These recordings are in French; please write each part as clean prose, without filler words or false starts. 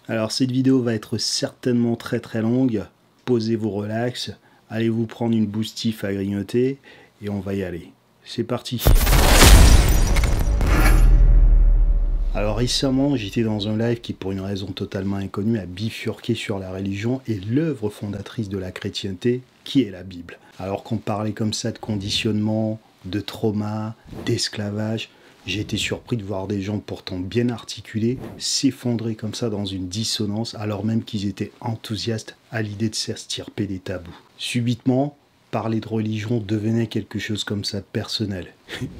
Alors cette vidéo va être certainement très longue. Posez-vous relax, allez vous prendre une boostif à grignoter et on va y aller. C'est parti. Alors récemment, j'étais dans un live qui, pour une raison totalement inconnue, a bifurqué sur la religion et l'œuvre fondatrice de la chrétienté, qui est la Bible. Alors qu'on parlait comme ça de conditionnement, de trauma, d'esclavage, j'ai été surpris de voir des gens pourtant bien articulés s'effondrer comme ça dans une dissonance alors même qu'ils étaient enthousiastes à l'idée de s'extirper des tabous. Subitement, parler de religion devenait quelque chose comme ça de personnel.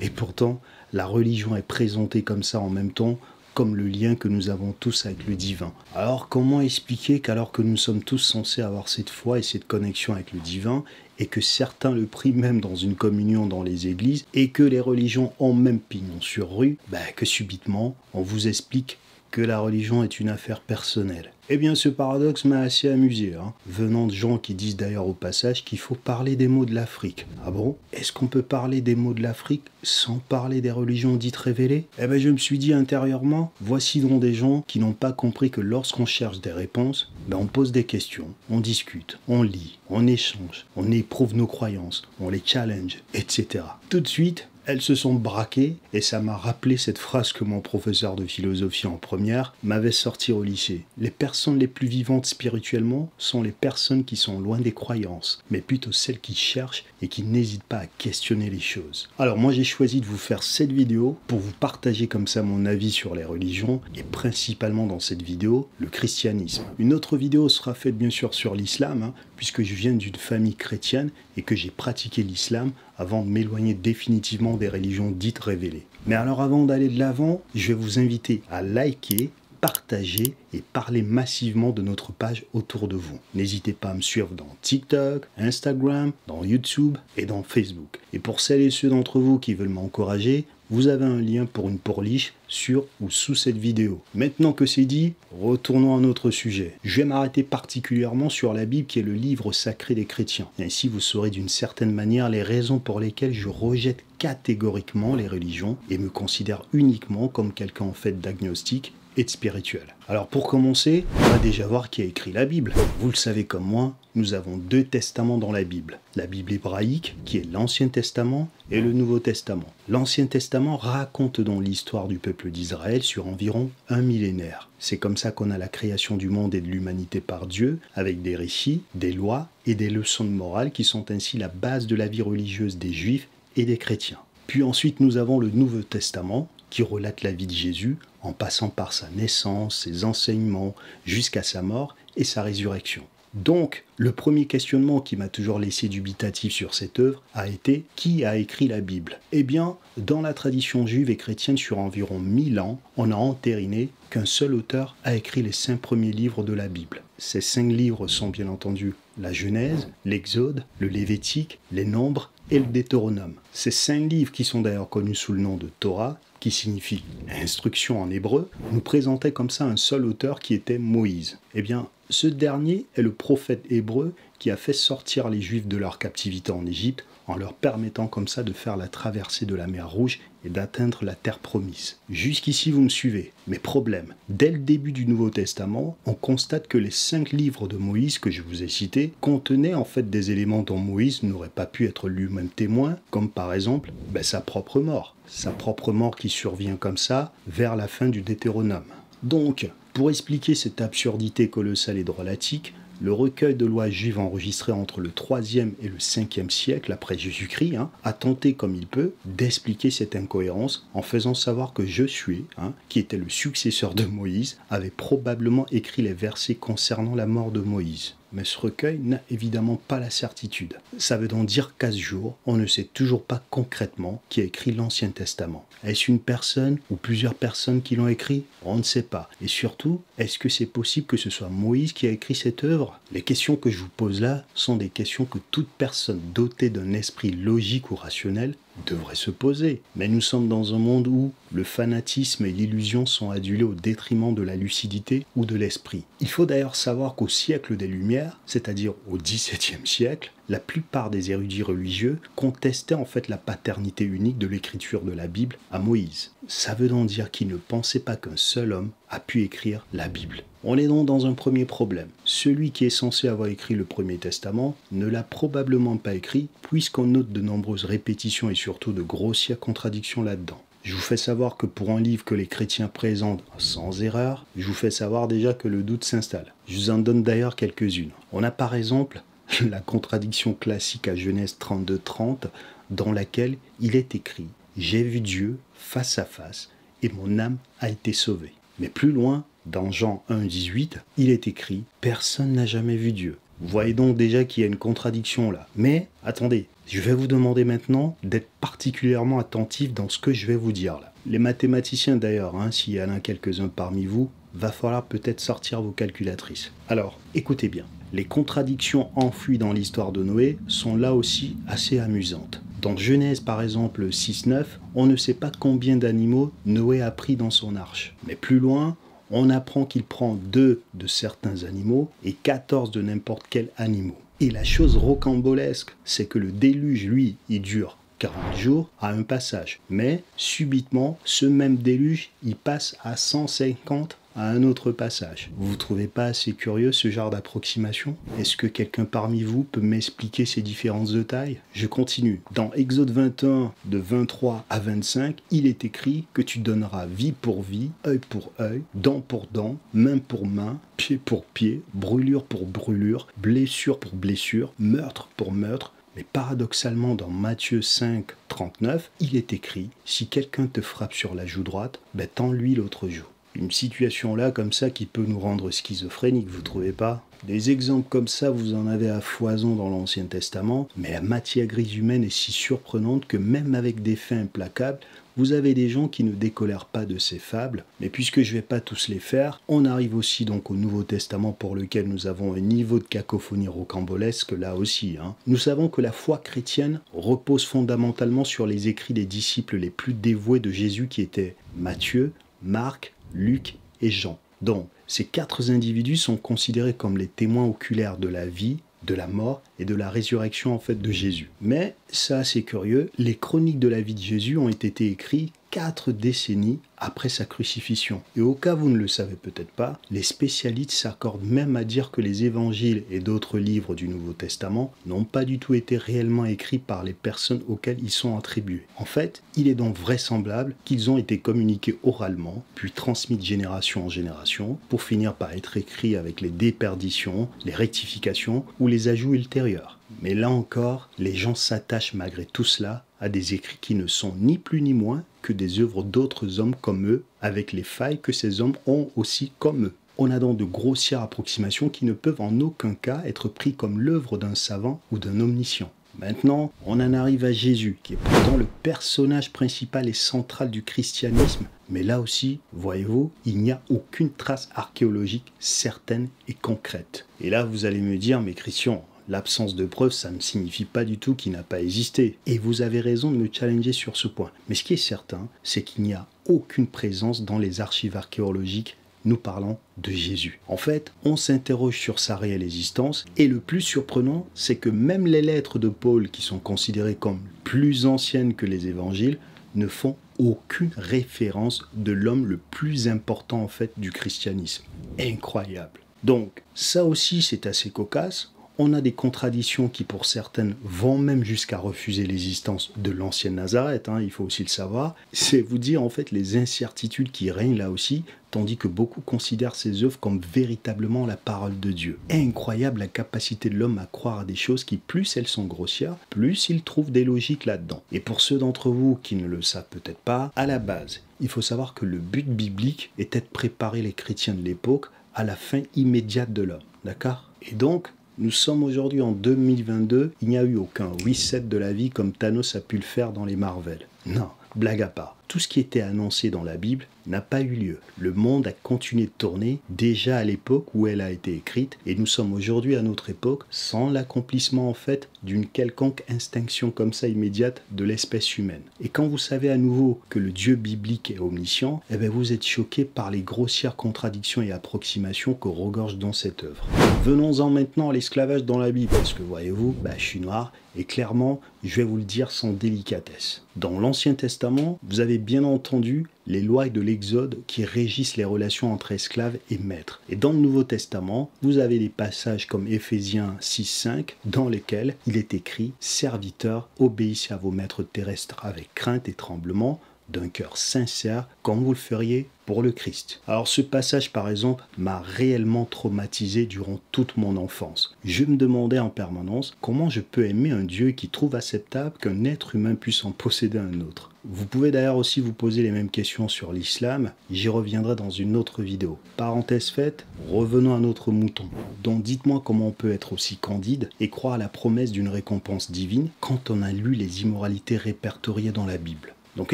Et pourtant, la religion est présentée comme ça en même temps, comme le lien que nous avons tous avec le divin. Alors comment expliquer qu'alors que nous sommes tous censés avoir cette foi et cette connexion avec le divin, et que certains le prient même dans une communion dans les églises, et que les religions ont même pignon sur rue, que subitement on vous explique que la religion est une affaire personnelle. Eh bien ce paradoxe m'a assez amusé, venant de gens qui disent d'ailleurs au passage qu'il faut parler des maux de l'Afrique. Ah bon? Est-ce qu'on peut parler des maux de l'Afrique sans parler des religions dites révélées? Eh bien je me suis dit intérieurement, voici donc des gens qui n'ont pas compris que lorsqu'on cherche des réponses, on pose des questions, on discute, on lit, on échange, on éprouve nos croyances, on les challenge, etc. Tout de suite, elles se sont braquées et ça m'a rappelé cette phrase que mon professeur de philosophie en première m'avait sortie au lycée. Les personnes les plus vivantes spirituellement sont les personnes qui sont loin des croyances, mais plutôt celles qui cherchent et qui n'hésitent pas à questionner les choses. Alors moi j'ai choisi de vous faire cette vidéo pour vous partager comme ça mon avis sur les religions et principalement dans cette vidéo, le christianisme. Une autre vidéo sera faite bien sûr sur l'islam, puisque je viens d'une famille chrétienne et que j'ai pratiqué l'islam avant de m'éloigner définitivement des religions dites révélées. Mais alors avant d'aller de l'avant, je vais vous inviter à liker, partager et parler massivement de notre page autour de vous. N'hésitez pas à me suivre dans TikTok, Instagram, dans YouTube et dans Facebook. Et pour celles et ceux d'entre vous qui veulent m'encourager, vous avez un lien pour une pourliche sur ou sous cette vidéo. Maintenant que c'est dit, retournons à notre sujet. Je vais m'arrêter particulièrement sur la Bible qui est le livre sacré des chrétiens. Ainsi vous saurez d'une certaine manière les raisons pour lesquelles je rejette catégoriquement les religions et me considère uniquement comme quelqu'un en fait d'agnostique et de spirituel. Alors pour commencer, on va déjà voir qui a écrit la Bible. Vous le savez comme moi, nous avons deux testaments dans la Bible. La Bible hébraïque, qui est l'Ancien Testament, et le Nouveau Testament. L'Ancien Testament raconte donc l'histoire du peuple d'Israël sur environ un millénaire. C'est comme ça qu'on a la création du monde et de l'humanité par Dieu, avec des récits, des lois et des leçons de morale qui sont ainsi la base de la vie religieuse des Juifs et des chrétiens. Puis ensuite nous avons le Nouveau Testament, qui relate la vie de Jésus en passant par sa naissance, ses enseignements, jusqu'à sa mort et sa résurrection. Donc, le premier questionnement qui m'a toujours laissé dubitatif sur cette œuvre a été « Qui a écrit la Bible ?» Eh bien, dans la tradition juive et chrétienne sur environ 1000 ans, on a entériné qu'un seul auteur a écrit les 5 premiers livres de la Bible. Ces 5 livres sont bien entendu la Genèse, l'Exode, le Lévitique, les Nombres et le Deutéronome. Ces 5 livres, qui sont d'ailleurs connus sous le nom de Torah, qui signifie instruction en hébreu, nous présentaient comme ça un seul auteur qui était Moïse. Eh bien, ce dernier est le prophète hébreu qui a fait sortir les Juifs de leur captivité en Égypte en leur permettant comme ça de faire la traversée de la mer Rouge et d'atteindre la terre promise. Jusqu'ici, vous me suivez. Mais problème, dès le début du Nouveau Testament, on constate que les 5 livres de Moïse que je vous ai cités contenaient en fait des éléments dont Moïse n'aurait pas pu être lui-même témoin, comme par exemple sa propre mort. Sa propre mort qui survient comme ça vers la fin du Deutéronome. Donc, pour expliquer cette absurdité colossale et drôlatique, le recueil de lois juives enregistré entre le 3e et le 5e siècle après Jésus-Christ a tenté comme il peut d'expliquer cette incohérence en faisant savoir que Josué, qui était le successeur de Moïse, avait probablement écrit les versets concernant la mort de Moïse. Mais ce recueil n'a évidemment pas la certitude. Ça veut donc dire qu'à ce jour, on ne sait toujours pas concrètement qui a écrit l'Ancien Testament. Est-ce une personne ou plusieurs personnes qui l'ont écrit? On ne sait pas. Et surtout, est-ce que c'est possible que ce soit Moïse qui a écrit cette œuvre? Les questions que je vous pose là sont des questions que toute personne dotée d'un esprit logique ou rationnel devrait se poser. Mais nous sommes dans un monde où le fanatisme et l'illusion sont adulés au détriment de la lucidité ou de l'esprit. Il faut d'ailleurs savoir qu'au siècle des Lumières, c'est-à-dire au XVIIe siècle, la plupart des érudits religieux contestaient en fait la paternité unique de l'écriture de la Bible à Moïse. Ça veut donc dire qu'ils ne pensaient pas qu'un seul homme a pu écrire la Bible. On est donc dans un premier problème. Celui qui est censé avoir écrit le Premier Testament ne l'a probablement pas écrit, puisqu'on note de nombreuses répétitions et surtout de grossières contradictions là-dedans. Je vous fais savoir que pour un livre que les chrétiens présentent sans erreur, je vous fais savoir déjà que le doute s'installe. Je vous en donne d'ailleurs quelques-unes. On a par exemple la contradiction classique à Genèse 32-30, dans laquelle il est écrit « J'ai vu Dieu face à face, et mon âme a été sauvée ». Mais plus loin, dans Jean 1,18, il est écrit « Personne n'a jamais vu Dieu ». Vous voyez donc déjà qu'il y a une contradiction là. Mais attendez, je vais vous demander maintenant d'être particulièrement attentif dans ce que je vais vous dire là. Les mathématiciens d'ailleurs, s'il y en a quelques-uns parmi vous, va falloir peut-être sortir vos calculatrices. Alors, écoutez bien. Les contradictions enfouies dans l'histoire de Noé sont là aussi assez amusantes. Dans Genèse par exemple 6-9, on ne sait pas combien d'animaux Noé a pris dans son arche. Mais plus loin, on apprend qu'il prend 2 de certains animaux et 14 de n'importe quel animal. Et la chose rocambolesque, c'est que le déluge, lui, il dure 40 jours à un passage. Mais subitement, ce même déluge, il passe à 150 à un autre passage. Vous ne trouvez pas assez curieux ce genre d'approximation? Est-ce que quelqu'un parmi vous peut m'expliquer ces différences de taille? Je continue. Dans Exode 21, de 23 à 25, il est écrit que tu donneras vie pour vie, œil pour œil, dent pour dent, main pour main, pied pour pied, brûlure pour brûlure, blessure pour blessure, meurtre pour meurtre. Mais paradoxalement, dans Matthieu 5, 39, il est écrit « Si quelqu'un te frappe sur la joue droite, tends-lui l'autre joue ». Une situation là comme ça qui peut nous rendre schizophréniques, vous trouvez pas? Des exemples comme ça, vous en avez à foison dans l'Ancien Testament, mais la matière grise humaine est si surprenante que même avec des faits implacables, vous avez des gens qui ne décolèrent pas de ces fables. Mais puisque je ne vais pas tous les faire, on arrive aussi donc au Nouveau Testament pour lequel nous avons un niveau de cacophonie rocambolesque là aussi. Nous savons que la foi chrétienne repose fondamentalement sur les écrits des disciples les plus dévoués de Jésus qui étaient Matthieu, Marc, Luc et Jean. Donc, ces 4 individus sont considérés comme les témoins oculaires de la vie, de la mort et de la résurrection en fait de Jésus. Mais, ça c'est curieux, les chroniques de la vie de Jésus ont été écrites 4 décennies après sa crucifixion. Et au cas où vous ne le savez peut-être pas, les spécialistes s'accordent même à dire que les évangiles et d'autres livres du Nouveau Testament n'ont pas du tout été réellement écrits par les personnes auxquelles ils sont attribués. En fait, il est donc vraisemblable qu'ils ont été communiqués oralement, puis transmis de génération en génération, pour finir par être écrits avec les déperditions, les rectifications ou les ajouts ultérieurs. Mais là encore, les gens s'attachent malgré tout cela à des écrits qui ne sont ni plus ni moins que des œuvres d'autres hommes comme eux, avec les failles que ces hommes ont aussi comme eux. On a donc de grossières approximations qui ne peuvent en aucun cas être pris comme l'œuvre d'un savant ou d'un omniscient. Maintenant, on en arrive à Jésus, qui est pourtant le personnage principal et central du christianisme. Mais là aussi, voyez-vous, il n'y a aucune trace archéologique certaine et concrète. Et là, vous allez me dire, mais Christian, l'absence de preuves, ça ne signifie pas du tout qu'il n'a pas existé. Et vous avez raison de me challenger sur ce point. Mais ce qui est certain, c'est qu'il n'y a aucune présence dans les archives archéologiques nous parlant de Jésus. En fait, on s'interroge sur sa réelle existence et le plus surprenant, c'est que même les lettres de Paul, qui sont considérées comme plus anciennes que les évangiles, ne font aucune référence de l'homme le plus important en fait du christianisme. Incroyable. Donc, ça aussi c'est assez cocasse. On a des contradictions qui, pour certaines, vont même jusqu'à refuser l'existence de l'ancienne Nazareth, il faut aussi le savoir. C'est vous dire, en fait, les incertitudes qui règnent là aussi, tandis que beaucoup considèrent ces œuvres comme véritablement la parole de Dieu. Incroyable la capacité de l'homme à croire à des choses qui, plus elles sont grossières, plus il trouve des logiques là-dedans. Et pour ceux d'entre vous qui ne le savent peut-être pas, à la base, il faut savoir que le but biblique était de préparer les chrétiens de l'époque à la fin immédiate de l'homme. D'accord? Et donc, nous sommes aujourd'hui en 2022, il n'y a eu aucun reset de la vie comme Thanos a pu le faire dans les Marvel. Non, blague à part. Tout ce qui était annoncé dans la Bible n'a pas eu lieu. Le monde a continué de tourner déjà à l'époque où elle a été écrite et nous sommes aujourd'hui à notre époque sans l'accomplissement en fait d'une quelconque extinction comme ça immédiate de l'espèce humaine. Et quand vous savez à nouveau que le Dieu biblique est omniscient, eh bien vous êtes choqué par les grossières contradictions et approximations que regorge dans cette œuvre. Venons-en maintenant à l'esclavage dans la Bible, parce que voyez-vous, je suis noir et clairement, je vais vous le dire sans délicatesse. Dans l'Ancien Testament, vous avez avez bien entendu les lois de l'Exode qui régissent les relations entre esclaves et maîtres. Et dans le Nouveau Testament, vous avez des passages comme Éphésiens 6:5 dans lesquels il est écrit « Serviteurs, obéissez à vos maîtres terrestres avec crainte et tremblement, d'un cœur sincère, comme vous le feriez pour le Christ. » Alors ce passage, par exemple, m'a réellement traumatisé durant toute mon enfance. Je me demandais en permanence comment je peux aimer un Dieu qui trouve acceptable qu'un être humain puisse en posséder un autre. Vous pouvez d'ailleurs aussi vous poser les mêmes questions sur l'islam, j'y reviendrai dans une autre vidéo. Parenthèse faite, revenons à notre mouton. Donc dites-moi comment on peut être aussi candide et croire à la promesse d'une récompense divine quand on a lu les immoralités répertoriées dans la Bible. Donc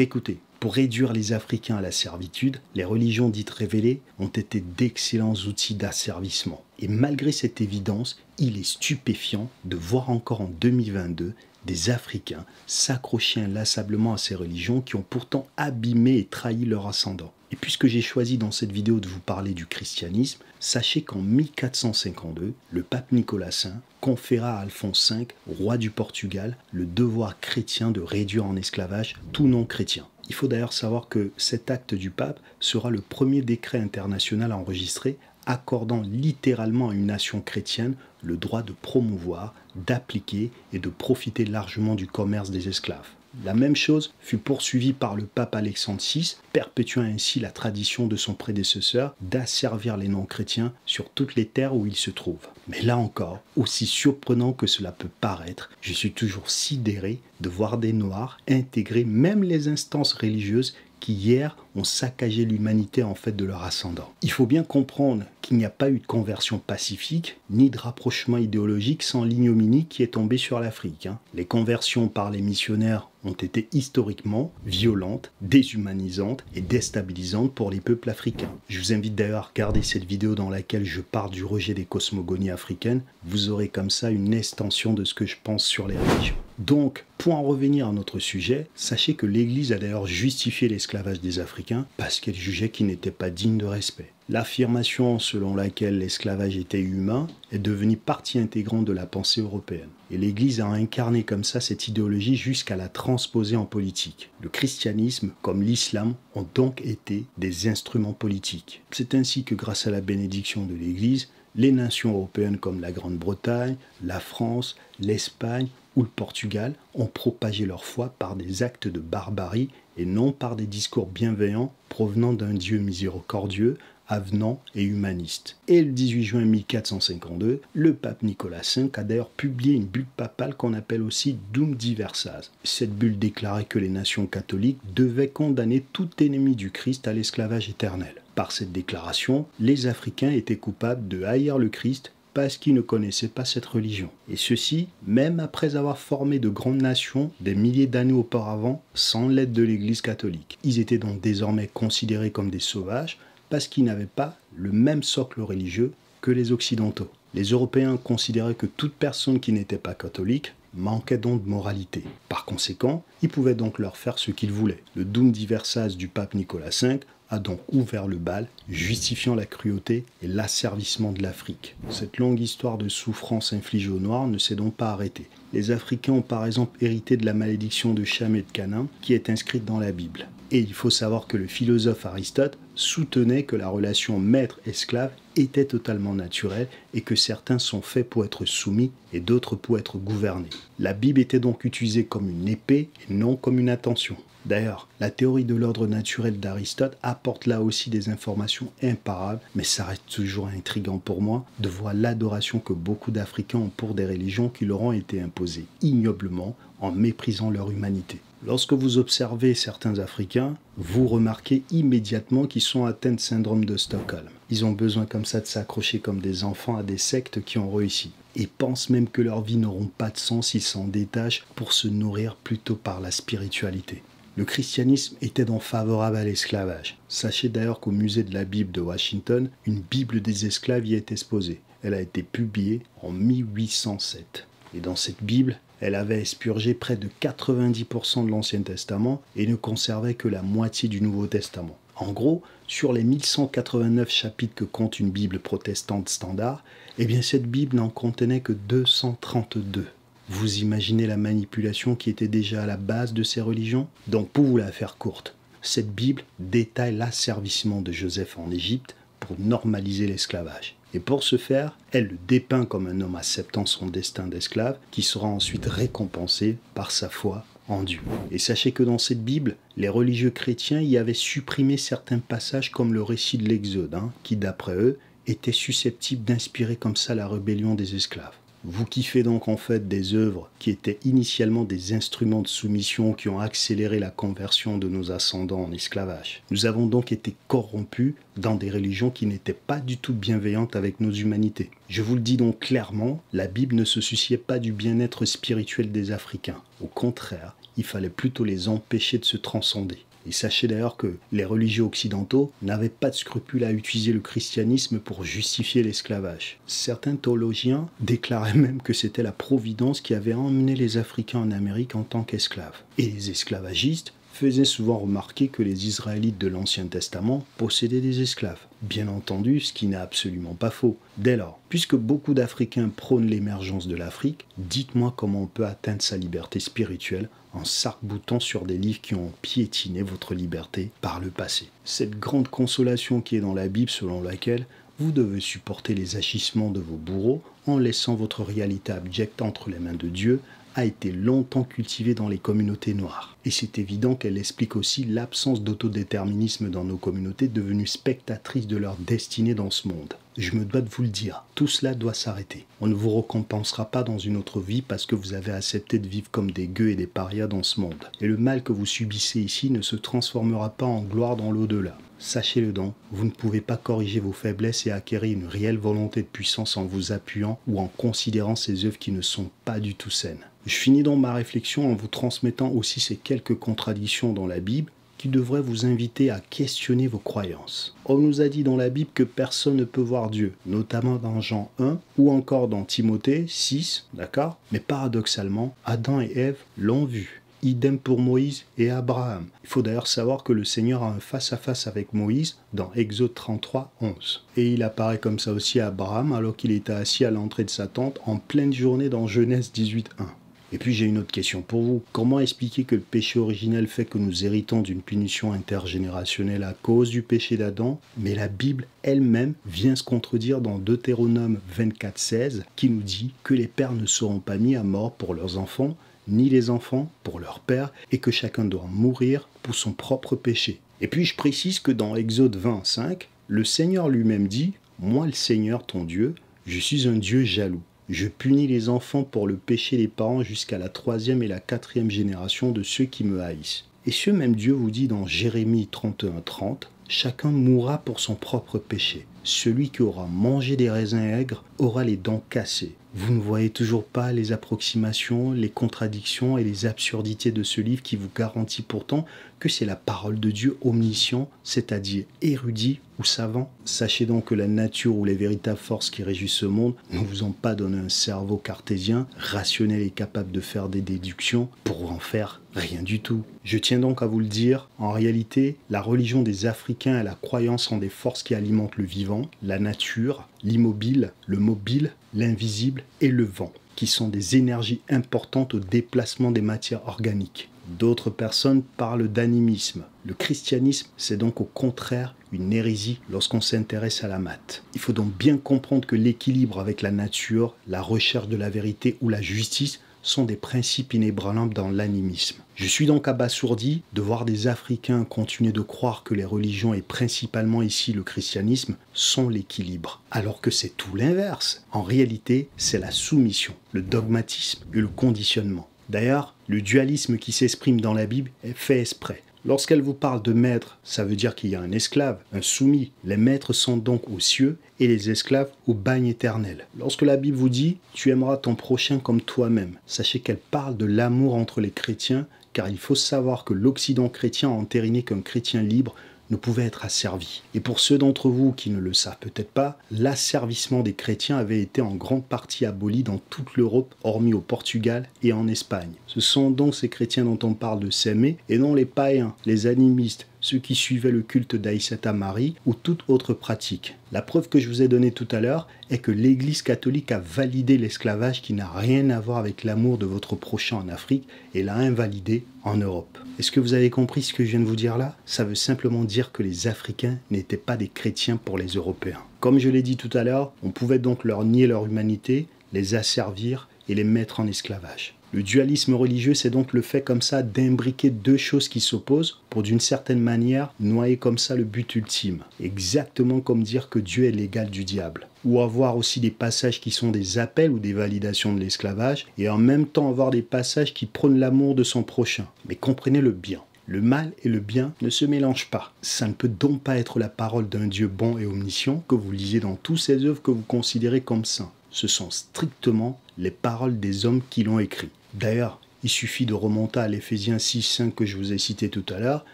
écoutez, pour réduire les Africains à la servitude, les religions dites révélées ont été d'excellents outils d'asservissement. Et malgré cette évidence, il est stupéfiant de voir encore en 2022 des Africains s'accrocher inlassablement à ces religions qui ont pourtant abîmé et trahi leur ascendant. Et puisque j'ai choisi dans cette vidéo de vous parler du christianisme, sachez qu'en 1452, le pape Nicolas V conféra à Alphonse V, roi du Portugal, le devoir chrétien de réduire en esclavage tout non-chrétien. Il faut d'ailleurs savoir que cet acte du pape sera le premier décret international enregistré accordant littéralement à une nation chrétienne le droit de promouvoir, d'appliquer et de profiter largement du commerce des esclaves. La même chose fut poursuivie par le pape Alexandre VI, perpétuant ainsi la tradition de son prédécesseur d'asservir les non-chrétiens sur toutes les terres où ils se trouvent. Mais là encore, aussi surprenant que cela peut paraître, je suis toujours sidéré de voir des Noirs intégrer même les instances religieuses qui hier ont saccagé l'humanité en fait de leur ascendant. Il faut bien comprendre qu'il n'y a pas eu de conversion pacifique, ni de rapprochement idéologique sans l'ignominie qui est tombée sur l'Afrique. Les conversions par les missionnaires ont été historiquement violentes, déshumanisantes et déstabilisantes pour les peuples africains. Je vous invite d'ailleurs à regarder cette vidéo dans laquelle je parle du rejet des cosmogonies africaines. Vous aurez comme ça une extension de ce que je pense sur les religions. Donc, pour en revenir à notre sujet, sachez que l'Église a d'ailleurs justifié l'esclavage des Africains parce qu'elle jugeait qu'il n'était pas digne de respect. L'affirmation selon laquelle l'esclavage était humain est devenue partie intégrante de la pensée européenne. Et l'Église a incarné comme ça cette idéologie jusqu'à la transposer en politique. Le christianisme, comme l'islam, ont donc été des instruments politiques. C'est ainsi que grâce à la bénédiction de l'Église, les nations européennes comme la Grande-Bretagne, la France, l'Espagne ou le Portugal ont propagé leur foi par des actes de barbarie et non par des discours bienveillants provenant d'un Dieu miséricordieux, avenant et humaniste. Et le 18 juin 1452, le pape Nicolas V a d'ailleurs publié une bulle papale qu'on appelle aussi Dum Diversas. Cette bulle déclarait que les nations catholiques devaient condamner tout ennemi du Christ à l'esclavage éternel. Par cette déclaration, les Africains étaient coupables de haïr le Christ parce qu'ils ne connaissaient pas cette religion. Et ceci, même après avoir formé de grandes nations des milliers d'années auparavant sans l'aide de l'Église catholique. Ils étaient donc désormais considérés comme des sauvages parce qu'ils n'avaient pas le même socle religieux que les Occidentaux. Les Européens considéraient que toute personne qui n'était pas catholique manquait donc de moralité. Par conséquent, ils pouvaient donc leur faire ce qu'ils voulaient. Le Dum Diversas du pape Nicolas V a donc ouvert le bal, justifiant la cruauté et l'asservissement de l'Afrique. Cette longue histoire de souffrance infligée aux Noirs ne s'est donc pas arrêtée. Les Africains ont par exemple hérité de la malédiction de Cham et de Canaan qui est inscrite dans la Bible. Et il faut savoir que le philosophe Aristote soutenait que la relation maître-esclave était totalement naturelle et que certains sont faits pour être soumis et d'autres pour être gouvernés. La Bible était donc utilisée comme une épée et non comme une intention. D'ailleurs, la théorie de l'ordre naturel d'Aristote apporte là aussi des informations imparables, mais ça reste toujours intriguant pour moi de voir l'adoration que beaucoup d'Africains ont pour des religions qui leur ont été imposées ignoblement en méprisant leur humanité. Lorsque vous observez certains Africains, vous remarquez immédiatement qu'ils sont atteints de syndrome de Stockholm. Ils ont besoin comme ça de s'accrocher comme des enfants à des sectes qui ont réussi. Et pensent même que leurs vies n'auront pas de sens s'ils s'en détachent pour se nourrir plutôt par la spiritualité. Le christianisme était donc favorable à l'esclavage. Sachez d'ailleurs qu'au musée de la Bible de Washington, une Bible des esclaves y est exposée. Elle a été publiée en 1807. Et dans cette Bible, elle avait expurgé près de 90% de l'Ancien Testament et ne conservait que la moitié du Nouveau Testament. En gros, sur les 1189 chapitres que compte une Bible protestante standard, eh bien cette Bible n'en contenait que 232. Vous imaginez la manipulation qui était déjà à la base de ces religions? Donc pour vous la faire courte, cette Bible détaille l'asservissement de Joseph en Égypte pour normaliser l'esclavage. Et pour ce faire, elle le dépeint comme un homme acceptant son destin d'esclave qui sera ensuite récompensé par sa foi en Dieu. Et sachez que dans cette Bible, les religieux chrétiens y avaient supprimé certains passages comme le récit de l'Exode, qui d'après eux était susceptible d'inspirer comme ça la rébellion des esclaves. Vous kiffez donc en fait des œuvres qui étaient initialement des instruments de soumission qui ont accéléré la conversion de nos ascendants en esclavage. Nous avons donc été corrompus dans des religions qui n'étaient pas du tout bienveillantes avec nos humanités. Je vous le dis donc clairement, la Bible ne se souciait pas du bien-être spirituel des Africains. Au contraire, il fallait plutôt les empêcher de se transcender. Et sachez d'ailleurs que les religieux occidentaux n'avaient pas de scrupule à utiliser le christianisme pour justifier l'esclavage. Certains théologiens déclaraient même que c'était la Providence qui avait emmené les Africains en Amérique en tant qu'esclaves. Et les esclavagistes faisaient souvent remarquer que les Israélites de l'Ancien Testament possédaient des esclaves. Bien entendu, ce qui n'est absolument pas faux. Dès lors, puisque beaucoup d'Africains prônent l'émergence de l'Afrique, dites-moi comment on peut atteindre sa liberté spirituelle en s'arc-boutant sur des livres qui ont piétiné votre liberté par le passé. Cette grande consolation qui est dans la Bible selon laquelle vous devez supporter les agissements de vos bourreaux en laissant votre réalité abjecte entre les mains de Dieu a été longtemps cultivée dans les communautés noires. Et c'est évident qu'elle explique aussi l'absence d'autodéterminisme dans nos communautés devenues spectatrices de leur destinée dans ce monde. Je me dois de vous le dire, tout cela doit s'arrêter. On ne vous récompensera pas dans une autre vie parce que vous avez accepté de vivre comme des gueux et des parias dans ce monde. Et le mal que vous subissez ici ne se transformera pas en gloire dans l'au-delà. Sachez-le donc, vous ne pouvez pas corriger vos faiblesses et acquérir une réelle volonté de puissance en vous appuyant ou en considérant ces œuvres qui ne sont pas du tout saines. Je finis donc ma réflexion en vous transmettant aussi ces quelques contradictions dans la Bible qui devraient vous inviter à questionner vos croyances. On nous a dit dans la Bible que personne ne peut voir Dieu, notamment dans Jean 1 ou encore dans Timothée 6, d'accord? Mais paradoxalement, Adam et Ève l'ont vu. Idem pour Moïse et Abraham. Il faut d'ailleurs savoir que le Seigneur a un face-à-face avec Moïse dans Exode 33, 11. Et il apparaît comme ça aussi à Abraham alors qu'il était assis à l'entrée de sa tente en pleine journée dans Genèse 18, 1. Et puis j'ai une autre question pour vous. Comment expliquer que le péché originel fait que nous héritons d'une punition intergénérationnelle à cause du péché d'Adam, mais la Bible elle-même vient se contredire dans Deutéronome 24, 16 qui nous dit que les pères ne seront pas mis à mort pour leurs enfants, ni les enfants pour leur père, et que chacun doit mourir pour son propre péché. Et puis je précise que dans Exode 20, 5, le Seigneur lui-même dit « Moi le Seigneur ton Dieu, je suis un Dieu jaloux. Je punis les enfants pour le péché des parents jusqu'à la 3e et la 4e génération de ceux qui me haïssent. » Et ce même Dieu vous dit dans Jérémie 31, 30, « Chacun mourra pour son propre péché. Celui qui aura mangé des raisins aigres aura les dents cassées. » Vous ne voyez toujours pas les approximations, les contradictions et les absurdités de ce livre qui vous garantit pourtant que c'est la parole de Dieu omniscient, c'est-à-dire érudit ou savant. Sachez donc que la nature ou les véritables forces qui régissent ce monde ne vous ont pas donné un cerveau cartésien, rationnel et capable de faire des déductions pour en faire rien du tout. Je tiens donc à vous le dire, en réalité, la religion des Africains est la croyance en des forces qui alimentent le vivant, la nature, l'immobile, le mobile, l'invisible et le vent, qui sont des énergies importantes au déplacement des matières organiques. D'autres personnes parlent d'animisme. Le christianisme, c'est donc au contraire une hérésie lorsqu'on s'intéresse à la maths. Il faut donc bien comprendre que l'équilibre avec la nature, la recherche de la vérité ou la justice sont des principes inébranlables dans l'animisme. Je suis donc abasourdi de voir des Africains continuer de croire que les religions, et principalement ici le christianisme, sont l'équilibre, alors que c'est tout l'inverse. En réalité, c'est la soumission, le dogmatisme et le conditionnement. D'ailleurs, le dualisme qui s'exprime dans la Bible est fait exprès. Lorsqu'elle vous parle de maître, ça veut dire qu'il y a un esclave, un soumis. Les maîtres sont donc aux cieux et les esclaves au bagne éternel. Lorsque la Bible vous dit « Tu aimeras ton prochain comme toi-même », sachez qu'elle parle de l'amour entre les chrétiens, car il faut savoir que l'Occident chrétien a entériné qu'un chrétien libre ne pouvait être asservi. Et pour ceux d'entre vous qui ne le savent peut-être pas, l'asservissement des chrétiens avait été en grande partie aboli dans toute l'Europe, hormis au Portugal et en Espagne. Ce sont donc ces chrétiens dont on parle de s'aimer, et non les païens, les animistes, ceux qui suivaient le culte d'Aïssata Marie ou toute autre pratique. La preuve que je vous ai donnée tout à l'heure est que l'Église catholique a validé l'esclavage qui n'a rien à voir avec l'amour de votre prochain en Afrique et l'a invalidé en Europe. Est-ce que vous avez compris ce que je viens de vous dire là? Ça veut simplement dire que les Africains n'étaient pas des chrétiens pour les Européens. Comme je l'ai dit tout à l'heure, on pouvait donc leur nier leur humanité, les asservir et les mettre en esclavage. Le dualisme religieux, c'est donc le fait comme ça d'imbriquer deux choses qui s'opposent pour d'une certaine manière noyer comme ça le but ultime. Exactement comme dire que Dieu est l'égal du diable. Ou avoir aussi des passages qui sont des appels ou des validations de l'esclavage et en même temps avoir des passages qui prônent l'amour de son prochain. Mais comprenez-le bien. Le mal et le bien ne se mélangent pas. Ça ne peut donc pas être la parole d'un Dieu bon et omniscient que vous lisez dans toutes ces œuvres que vous considérez comme saints. Ce sont strictement les paroles des hommes qui l'ont écrit. D'ailleurs, il suffit de remonter à l'Éphésiens 6:5 que je vous ai cité tout à l'heure,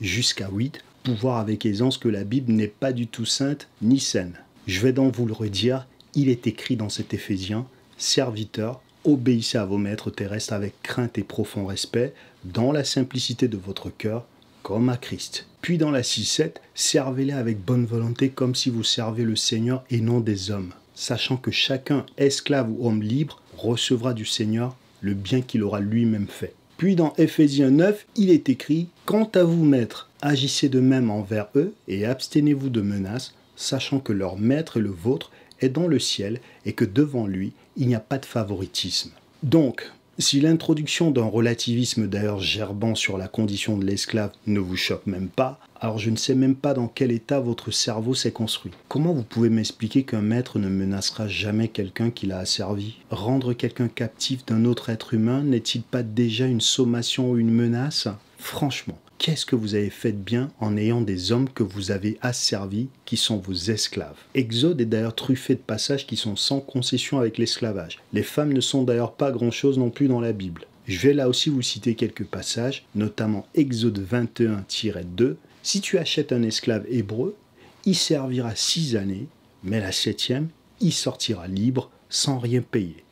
jusqu'à 8, pour voir avec aisance que la Bible n'est pas du tout sainte ni saine. Je vais donc vous le redire, il est écrit dans cet Éphésiens, « Serviteurs, obéissez à vos maîtres terrestres avec crainte et profond respect, dans la simplicité de votre cœur, comme à Christ. » Puis dans la 6:7, « Servez-les avec bonne volonté comme si vous servez le Seigneur et non des hommes, sachant que chacun, esclave ou homme libre, recevra du Seigneur le bien qu'il aura lui-même fait. » Puis dans Éphésiens 9, il est écrit « Quant à vous, maîtres, agissez de même envers eux et abstenez-vous de menaces, sachant que leur maître et le vôtre est dans le ciel et que devant lui, il n'y a pas de favoritisme. » Donc, si l'introduction d'un relativisme d'ailleurs gerbant sur la condition de l'esclave ne vous choque même pas, alors je ne sais même pas dans quel état votre cerveau s'est construit. Comment vous pouvez m'expliquer qu'un maître ne menacera jamais quelqu'un qui l'a asservi? Rendre quelqu'un captif d'un autre être humain n'est-il pas déjà une sommation ou une menace? Franchement, qu'est-ce que vous avez fait de bien en ayant des hommes que vous avez asservis qui sont vos esclaves? Exode est d'ailleurs truffé de passages qui sont sans concession avec l'esclavage. Les femmes ne sont d'ailleurs pas grand-chose non plus dans la Bible. Je vais là aussi vous citer quelques passages, notamment Exode 21-2. « Si tu achètes un esclave hébreu, il servira 6 années, mais la 7e, il sortira libre sans rien payer. »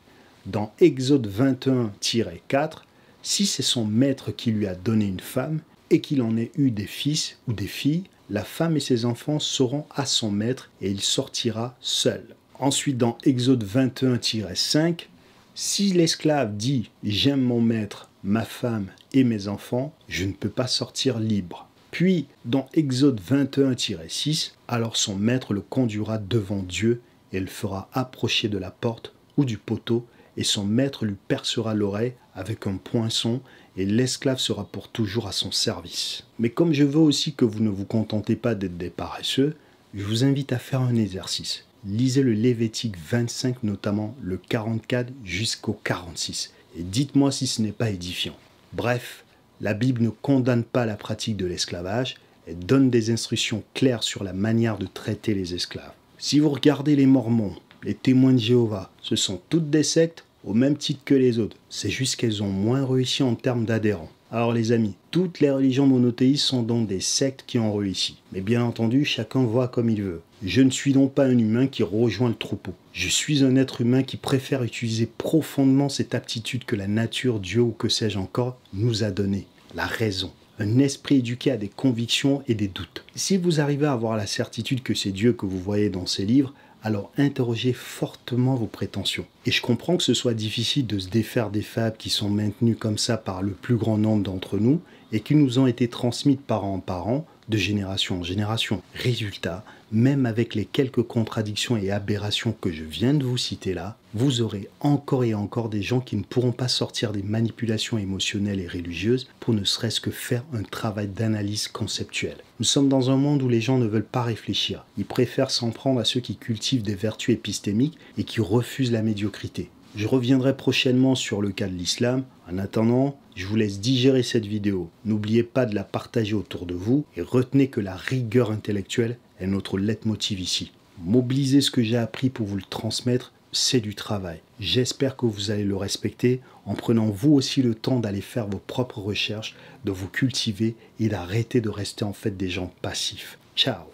Dans Exode 21-4, « Si c'est son maître qui lui a donné une femme, et qu'il en ait eu des fils ou des filles, la femme et ses enfants seront à son maître et il sortira seul. » Ensuite, dans Exode 21-5, « Si l'esclave dit « J'aime mon maître, ma femme et mes enfants, je ne peux pas sortir libre. » Puis, dans Exode 21-6, « Alors son maître le conduira devant Dieu et le fera approcher de la porte ou du poteau, et son maître lui percera l'oreille avec un poinçon, et l'esclave sera pour toujours à son service. » Mais comme je veux aussi que vous ne vous contentez pas d'être des paresseux, je vous invite à faire un exercice. Lisez le Lévitique 25, notamment le 44 jusqu'au 46, et dites-moi si ce n'est pas édifiant. Bref, la Bible ne condamne pas la pratique de l'esclavage, elle donne des instructions claires sur la manière de traiter les esclaves. Si vous regardez les Mormons, les témoins de Jéhovah, ce sont toutes des sectes au même titre que les autres. C'est juste qu'elles ont moins réussi en termes d'adhérents. Alors les amis, toutes les religions monothéistes sont donc des sectes qui ont réussi. Mais bien entendu, chacun voit comme il veut. Je ne suis donc pas un humain qui rejoint le troupeau. Je suis un être humain qui préfère utiliser profondément cette aptitude que la nature, Dieu ou que sais-je encore, nous a donnée. La raison. Un esprit éduqué à des convictions et des doutes. Si vous arrivez à avoir la certitude que c'est Dieu que vous voyez dans ces livres, alors interrogez fortement vos prétentions. Et je comprends que ce soit difficile de se défaire des fables qui sont maintenues comme ça par le plus grand nombre d'entre nous et qui nous ont été transmises de parent en parent, de génération en génération. Résultat, même avec les quelques contradictions et aberrations que je viens de vous citer là, vous aurez encore et encore des gens qui ne pourront pas sortir des manipulations émotionnelles et religieuses pour ne serait-ce que faire un travail d'analyse conceptuelle. Nous sommes dans un monde où les gens ne veulent pas réfléchir. Ils préfèrent s'en prendre à ceux qui cultivent des vertus épistémiques et qui refusent la médiocrité. Je reviendrai prochainement sur le cas de l'islam. En attendant, je vous laisse digérer cette vidéo. N'oubliez pas de la partager autour de vous et retenez que la rigueur intellectuelle est notre leitmotiv ici. Mobiliser ce que j'ai appris pour vous le transmettre, c'est du travail. J'espère que vous allez le respecter en prenant vous aussi le temps d'aller faire vos propres recherches, de vous cultiver et d'arrêter de rester en fait des gens passifs. Ciao!